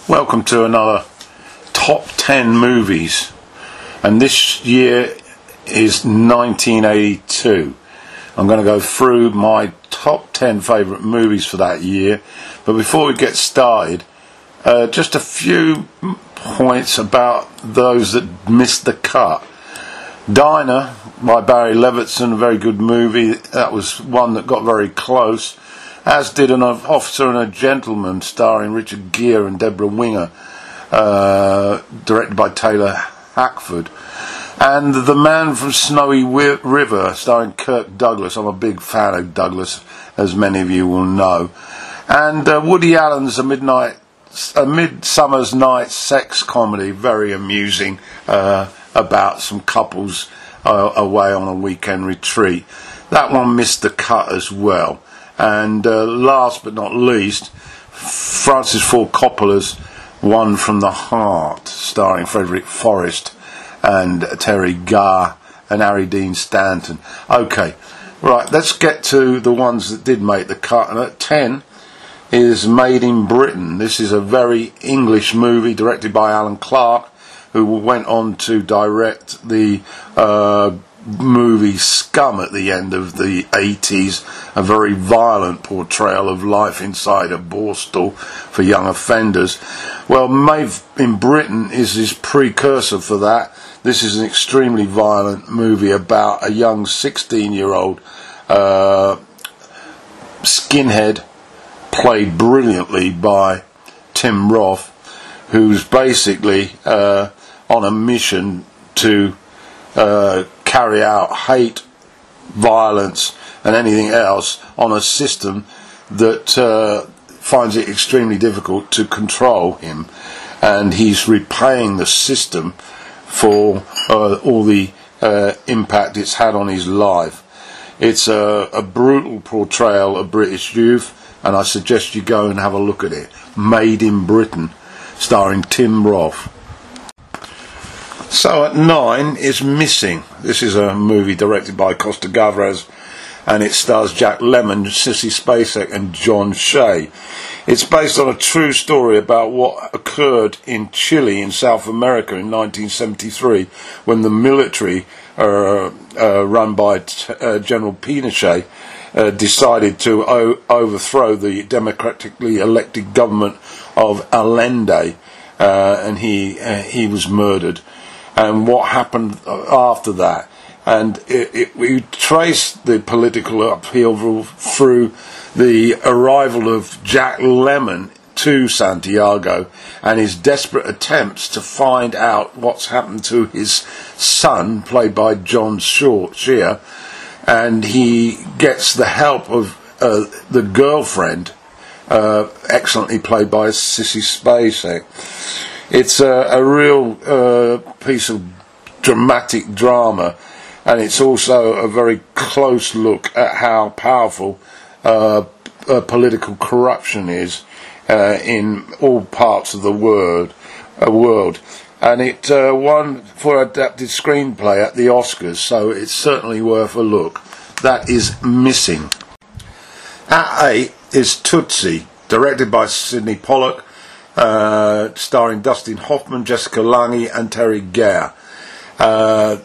Welcome to another top 10 movies, and this year is 1982. I'm going to go through my top 10 favourite movies for that year, but before we get started, just a few points about those that missed the cut. Dinah by Barry Levinson, a very good movie. That was one that got very close, as did An Officer and a Gentleman starring Richard Gere and Deborah Winger, directed by Taylor Hackford, and The Man from Snowy River starring Kirk Douglas. I'm a big fan of Douglas, as many of you will know. And Woody Allen's A Midsummer's Night sex comedy, very amusing, about some couples away on a weekend retreat. That one missed the cut as well. And last but not least, Francis Ford Coppola's One from the Heart, starring Frederick Forrest and Terry Garr and Harry Dean Stanton. Okay, right, let's get to the ones that did make the cut. And at 10 is Made in Britain. This is a very English movie directed by Alan Clark, who went on to direct the movie Scum at the end of the 80s, a very violent portrayal of life inside a borstal for young offenders. Well, Made in Britain is his precursor for that. This is an extremely violent movie about a young 16-year-old skinhead, played brilliantly by Tim Roth, who's basically on a mission to carry out hate, violence and anything else on a system that finds it extremely difficult to control him, and he's repaying the system for all the impact it's had on his life. It's a brutal portrayal of British youth, and I suggest you go and have a look at it. Made in Britain, starring Tim Roth. So at 9 is Missing. This is a movie directed by Costa Gavras, and it stars Jack Lemmon, Sissy Spacek and John Shea. It's based on a true story about what occurred in Chile in South America in 1973, when the military, run by General Pinochet, decided to overthrow the democratically elected government of Allende, and he was murdered. And what happened after that, and we trace the political upheaval through the arrival of Jack Lemmon to Santiago and his desperate attempts to find out what's happened to his son, played by John Shear, and he gets the help of the girlfriend, excellently played by Sissy Spacek. It's a real piece of dramatic drama, and it's also a very close look at how powerful political corruption is in all parts of the world. And it won for adapted screenplay at the Oscars, so it's certainly worth a look. That is Missing. At 8 is Tootsie, directed by Sidney Pollack, starring Dustin Hoffman, Jessica Lange and Terry Garr.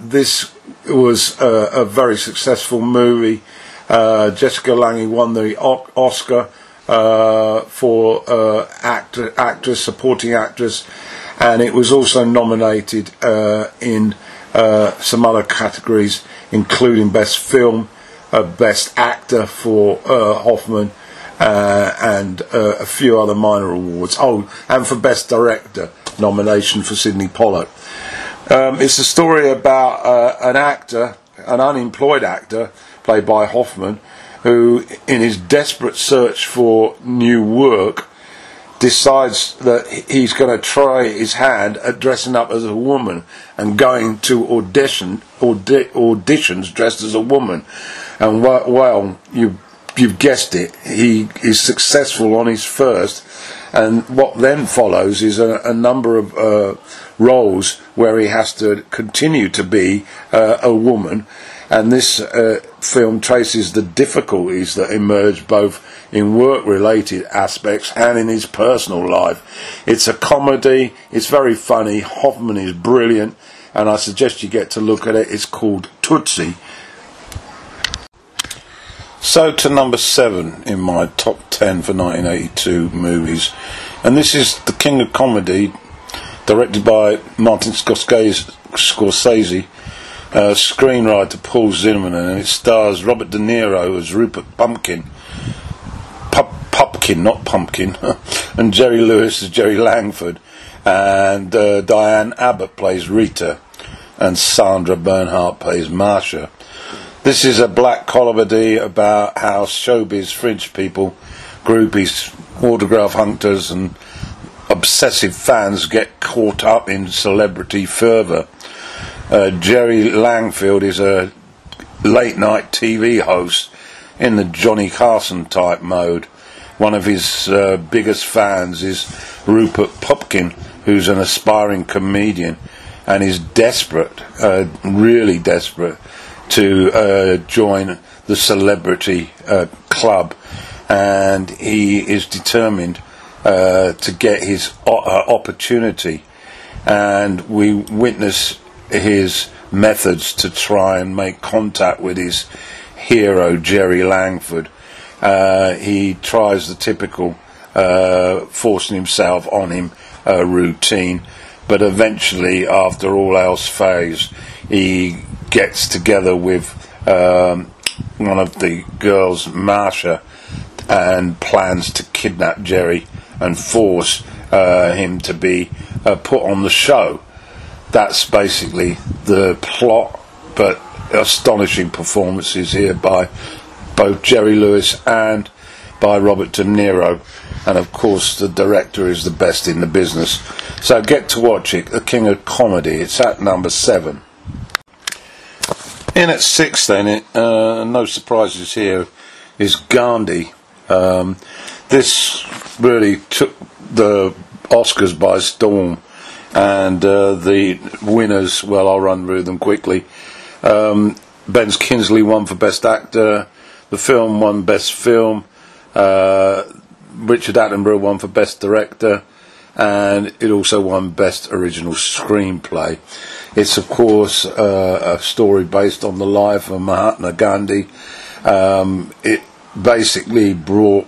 This was a very successful movie. Jessica Lange won the Oscar for supporting actress, and it was also nominated in some other categories, including Best Film, Best Actor for Hoffman, and a few other minor awards. Oh, and for Best Director nomination for Sidney Pollack. It's a story about an actor, an unemployed actor, played by Hoffman, who, in his desperate search for new work, decides that he's going to try his hand at dressing up as a woman and going to auditions dressed as a woman. And well, you've guessed it, he is successful on his first, and what then follows is a number of roles where he has to continue to be a woman, and this film traces the difficulties that emerge both in work-related aspects and in his personal life. It's a comedy, it's very funny, Hoffman is brilliant, and I suggest you get to look at it. It's called Tootsie. So to number 7 in my top 10 for 1982 movies, and this is The King of Comedy, directed by Martin Scorsese, screenwriter Paul Zimmerman, and it stars Robert De Niro as Rupert Pumpkin, not Pumpkin, and Jerry Lewis as Jerry Langford, and Diane Abbott plays Rita, and Sandra Bernhardt plays Marcia. This is a black comedy about how showbiz fringe people, groupies, autograph hunters and obsessive fans get caught up in celebrity fervour. Jerry Langford is a late night TV host in the Johnny Carson type mode. One of his biggest fans is Rupert Pumpkin, who's an aspiring comedian and is desperate, really desperate, to join the celebrity club, and he is determined to get his opportunity, and we witness his methods to try and make contact with his hero Jerry Langford. He tries the typical forcing himself on him routine, but eventually, after all else fails, he gets together with one of the girls, Marcia, and plans to kidnap Jerry and force him to be put on the show. That's basically the plot, but astonishing performances here by both Jerry Lewis and by Robert De Niro, and of course the director is the best in the business. So get to watch it, The King of Comedy. It's at number 7. In at 6 then, no surprises here, is Gandhi. This really took the Oscars by storm, and the winners, well, I'll run through them quickly. Ben Kingsley won for Best Actor, the film won Best Film, Richard Attenborough won for Best Director, and it also won Best Original Screenplay. It's of course a story based on the life of Mahatma Gandhi. It basically brought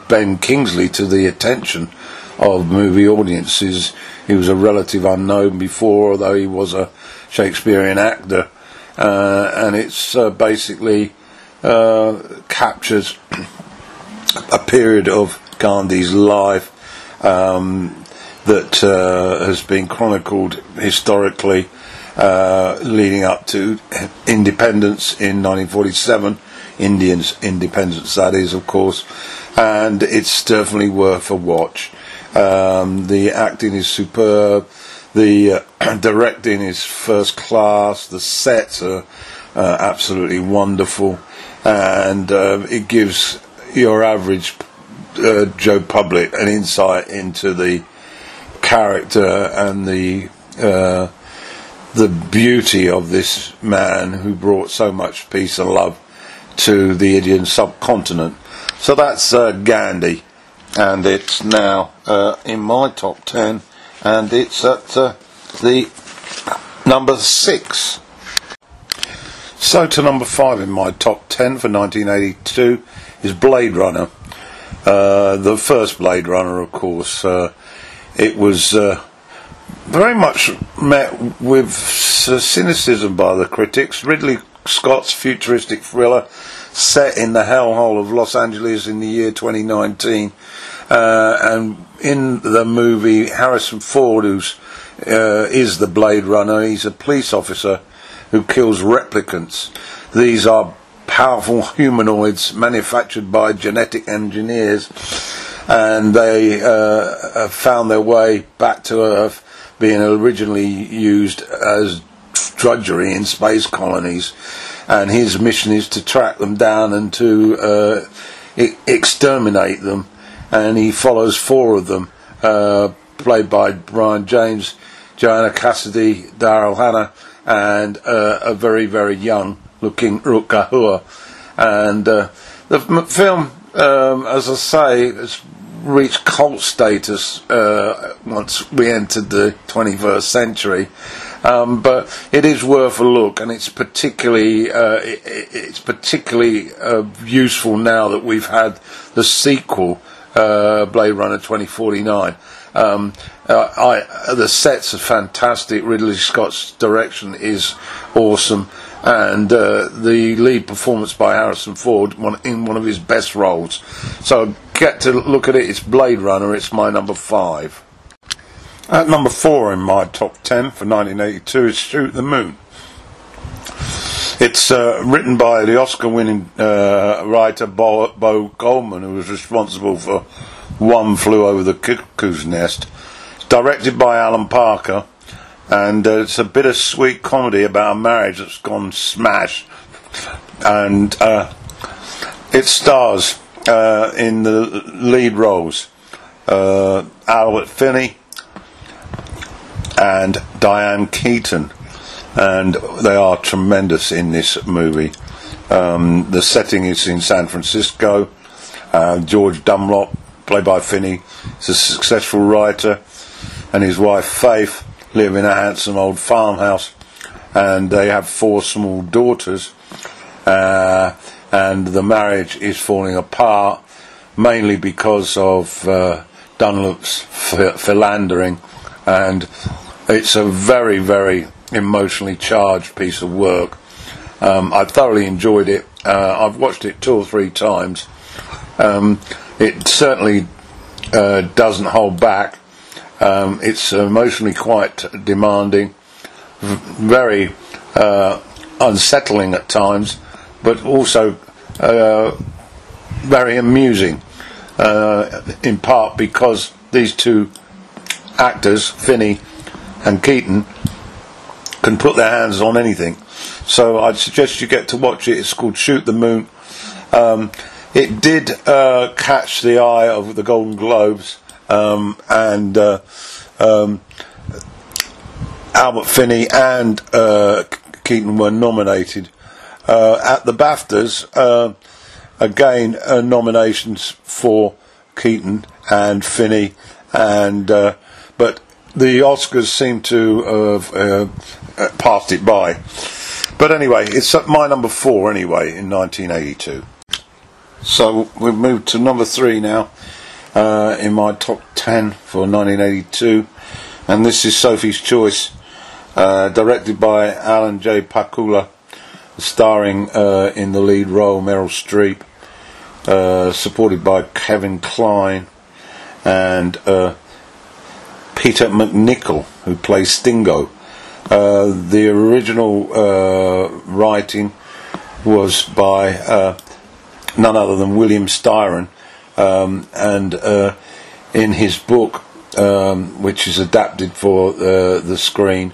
Ben Kingsley to the attention of movie audiences. He was a relative unknown before, although he was a Shakespearean actor, and it's basically captures a period of Gandhi's life that has been chronicled historically, leading up to independence in 1947, Indians' independence, that is, of course, and it's definitely worth a watch. The acting is superb, the directing is first class, the sets are absolutely wonderful, and it gives your average Joe public an insight into the character and the beauty of this man who brought so much peace and love to the Indian subcontinent. So that's Gandhi, and it's now in my top 10, and it's at the number 6. So to number 5 in my top 10 for 1982 is Blade Runner. The first Blade Runner, of course. It was very much met with cynicism by the critics. Ridley Scott's futuristic thriller set in the hellhole of Los Angeles in the year 2019, and in the movie Harrison Ford, who's is the Blade Runner. He's a police officer who kills replicants. These are powerful humanoids manufactured by genetic engineers, and they have found their way back to Earth, being originally used as drudgery in space colonies, and his mission is to track them down and to exterminate them, and he follows 4 of them, played by Brian James, Joanna Cassidy, Daryl Hannah, and a very, very young looking Rukahua. And the film, as I say, has reached cult status once we entered the 21st century. But it is worth a look, and it's particularly useful now that we've had the sequel, Blade Runner 2049. The sets are fantastic. Ridley Scott's direction is awesome, and the lead performance by Harrison Ford in one of his best roles. So get to look at it. It's Blade Runner. It's my number 5. At number 4 in my top 10 for 1982 is Shoot the Moon. It's written by the Oscar-winning writer Bo Goldman, who was responsible for One Flew Over the Cuckoo's Nest. It's directed by Alan Parker, and it's a bittersweet comedy about a marriage that's gone smash. And it stars in the lead roles Albert Finney and Diane Keaton, and they are tremendous in this movie. The setting is in San Francisco. George Dunlop, played by Finney, is a successful writer, and his wife Faith live in a handsome old farmhouse, and they have 4 small daughters, and the marriage is falling apart mainly because of Dunlop's philandering, and it's a very, very emotionally charged piece of work. I thoroughly enjoyed it. I've watched it 2 or 3 times. It certainly doesn't hold back. It's emotionally quite demanding, very unsettling at times, but also very amusing, in part because these 2 actors, Finney and Keaton, can put their hands on anything. So I'd suggest you get to watch it. It's called Shoot the Moon. It did catch the eye of the Golden Globes, and Albert Finney and Keaton were nominated. At the BAFTAs, again, nominations for Keaton and Finney, and but the Oscars seem to have passed it by. But anyway, it's my number 4 anyway in 1982. So we've moved to number 3 now in my top 10 for 1982, and this is Sophie's Choice, directed by Alan J. Pakula, starring in the lead role Meryl Streep, supported by Kevin Kline and Peter MacNicol, who plays Stingo. The original writing was by none other than William Styron, and in his book, which is adapted for the screen,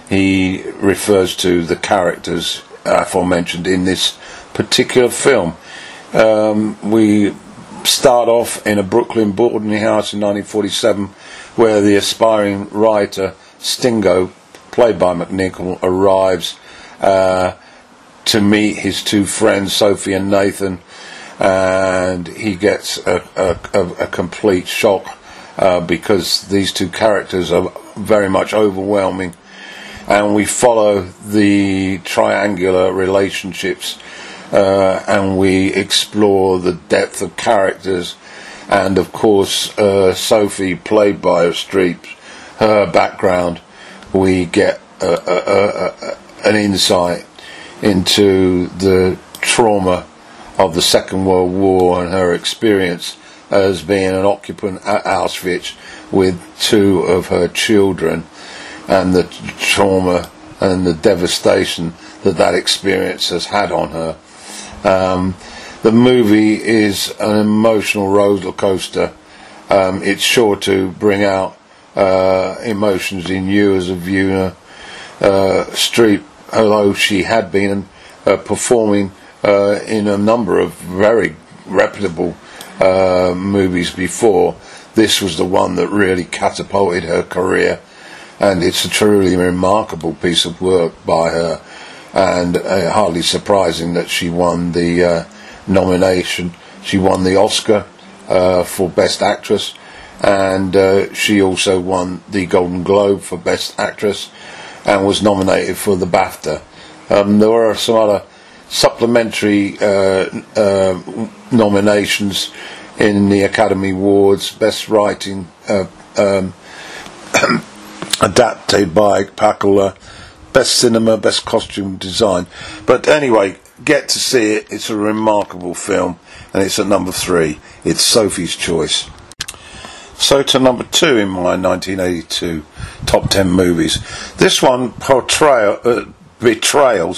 he refers to the characters aforementioned in this particular film. We start off in a Brooklyn boarding house in 1947, where the aspiring writer Stingo, played by MacNicol, arrives to meet his 2 friends, Sophie and Nathan, and he gets a complete shock because these 2 characters are very much overwhelming, and we follow the triangular relationships, and we explore the depth of characters, and of course Sophie, played by Streep, her background. We get an insight into the trauma of the Second World War and her experience as being an occupant at Auschwitz with 2 of her children, and the trauma and the devastation that experience has had on her. The movie is an emotional roller coaster. It's sure to bring out emotions in you as a viewer. Streep, although she had been performing in a number of very reputable movies before, this was the one that really catapulted her career, and it's a truly remarkable piece of work by her. and hardly surprising that she won the nomination. She won the Oscar for Best Actress, and she also won the Golden Globe for Best Actress, and was nominated for the BAFTA. There were some other supplementary nominations in the Academy Awards: Best Writing adapted by Pakula, Best Cinema, Best Costume Design. But anyway, get to see it. It's a remarkable film, and it's at number 3. It's Sophie's Choice. So to number 2 in my 1982 top 10 movies. This one, Betrayal,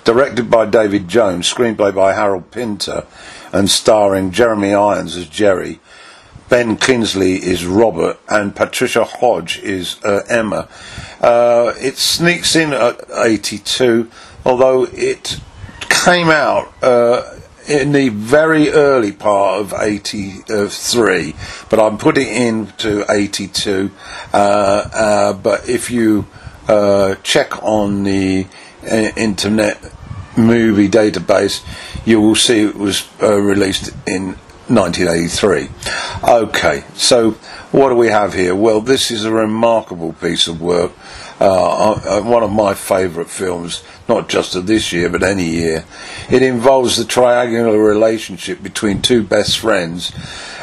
directed by David Jones, screenplay by Harold Pinter, and starring Jeremy Irons as Jerry, Ben Kingsley is Robert, and Patricia Hodge is Emma. It sneaks in at 82, although it came out in the very early part of 83, but I'm putting it into 82. But if you check on the Internet Movie Database, you will see it was released in 1983. Okay, so what do we have here? Well, this is a remarkable piece of work. One of my favourite films, not just of this year, but any year. It involves the triangular relationship between two best friends,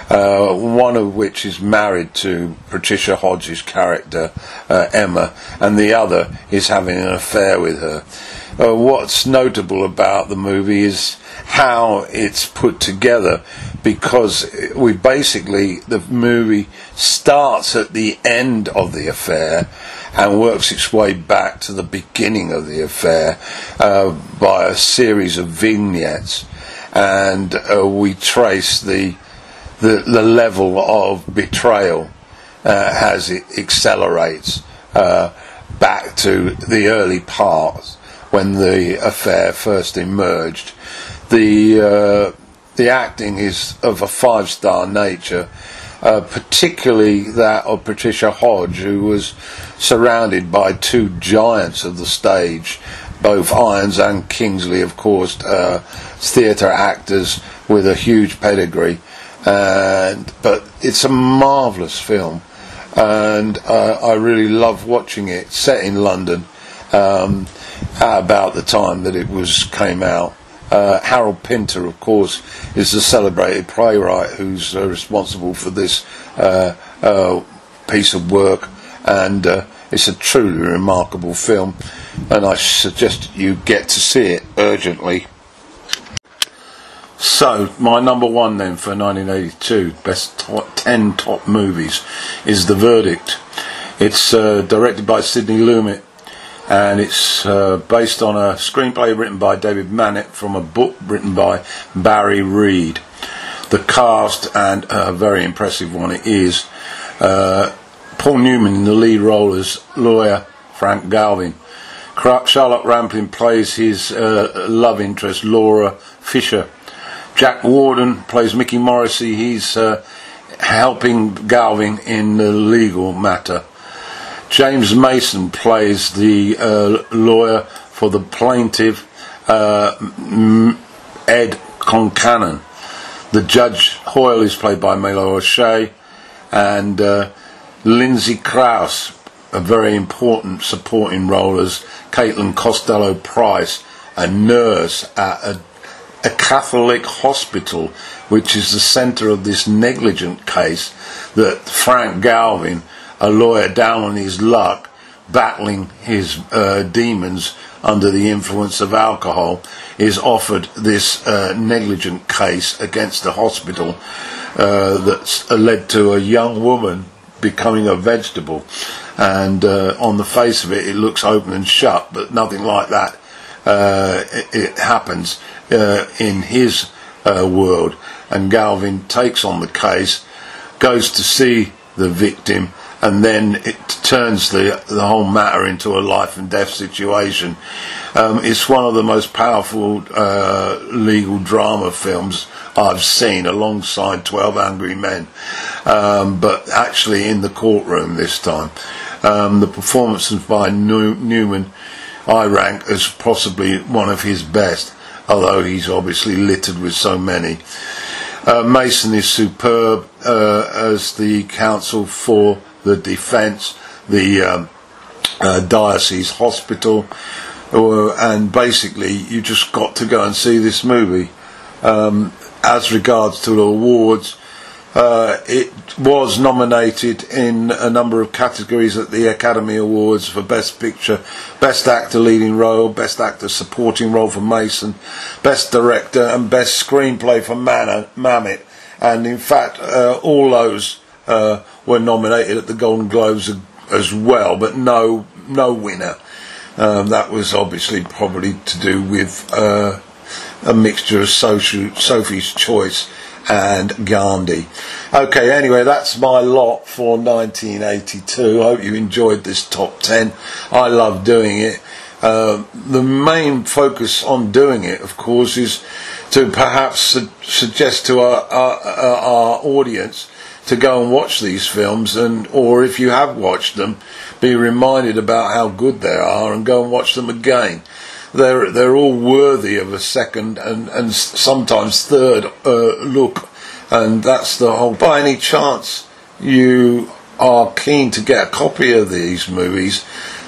one of which is married to Patricia Hodge's character, Emma, and the other is having an affair with her. What's notable about the movie is how it's put together, because the movie starts at the end of the affair and works its way back to the beginning of the affair by a series of vignettes, and we trace the level of betrayal as it accelerates back to the early parts when the affair first emerged. The acting is of a 5-star nature, particularly that of Patricia Hodge, who was surrounded by two giants of the stage, both Irons and Kingsley, of course, theatre actors with a huge pedigree. But it's a marvellous film, and I really love watching it. Set in London, at about the time that it came out. Harold Pinter, of course, is the celebrated playwright who's responsible for this piece of work, and it's a truly remarkable film, and I suggest you get to see it urgently. So, my number 1 then for 1982, best 10 top movies, is The Verdict. It's directed by Sidney Lumet, and it's based on a screenplay written by David Mamet from a book written by Barry Reed. The cast, and a very impressive one it is, Paul Newman in the lead role as lawyer Frank Galvin. Charlotte Rampling plays his love interest Laura Fisher. Jack Warden plays Mickey Morrissey. He's helping Galvin in the legal matter. James Mason plays the lawyer for the plaintiff, Ed Concannon. The Judge Hoyle is played by Milo O'Shea, and Lindsay Krause, a very important supporting role as Caitlin Costello-Price, a nurse at a Catholic hospital, which is the centre of this negligent case that Frank Galvin, a lawyer down on his luck, battling his demons under the influence of alcohol, is offered this negligent case against the hospital that's led to a young woman becoming a vegetable, and on the face of it, it looks open and shut, but nothing like that it happens in his world. And Galvin takes on the case, goes to see the victim, and then it turns the whole matter into a life and death situation. It's one of the most powerful legal drama films I've seen, alongside 12 Angry Men, but actually in the courtroom this time. The performances by Newman I rank as possibly one of his best, although he's obviously littered with so many. Mason is superb as the counsel for the defence, the diocese hospital, and basically you just got to go and see this movie. As regards to the awards, it was nominated in a number of categories at the Academy Awards for Best Picture, Best Actor Leading Role, Best Actor Supporting Role for Mason, Best Director and Best Screenplay for Mamet. And in fact, all those were nominated at the Golden Globes as well, but no winner. That was obviously probably to do with a mixture of Sophie's Choice and Gandhi. Okay, anyway, that's my lot for 1982. I hope you enjoyed this top 10. I love doing it. The main focus on doing it, of course, is to perhaps suggest to our audience to go and watch these films, or if you have watched them, be reminded about how good they are and go and watch them again. They're all worthy of a second and sometimes third look, and that's the whole. By any chance you are keen to get a copy of these movies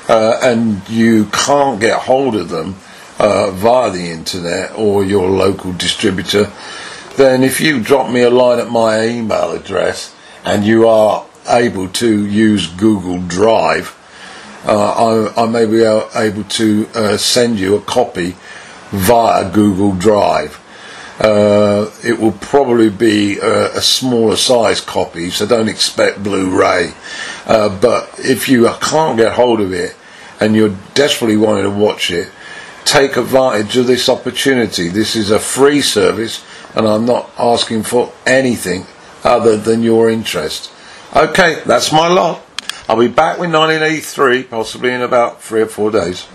and you can't get hold of them via the internet or your local distributor, then if you drop me a line at my email address and you are able to use Google Drive, I may be able to send you a copy via Google Drive. It will probably be a smaller size copy, so don't expect Blu-ray. But if you can't get hold of it and you're desperately wanting to watch it, take advantage of this opportunity. This is a free service and I'm not asking for anything other than your interest. Okay, that's my lot. I'll be back with 1983, possibly in about 3 or 4 days.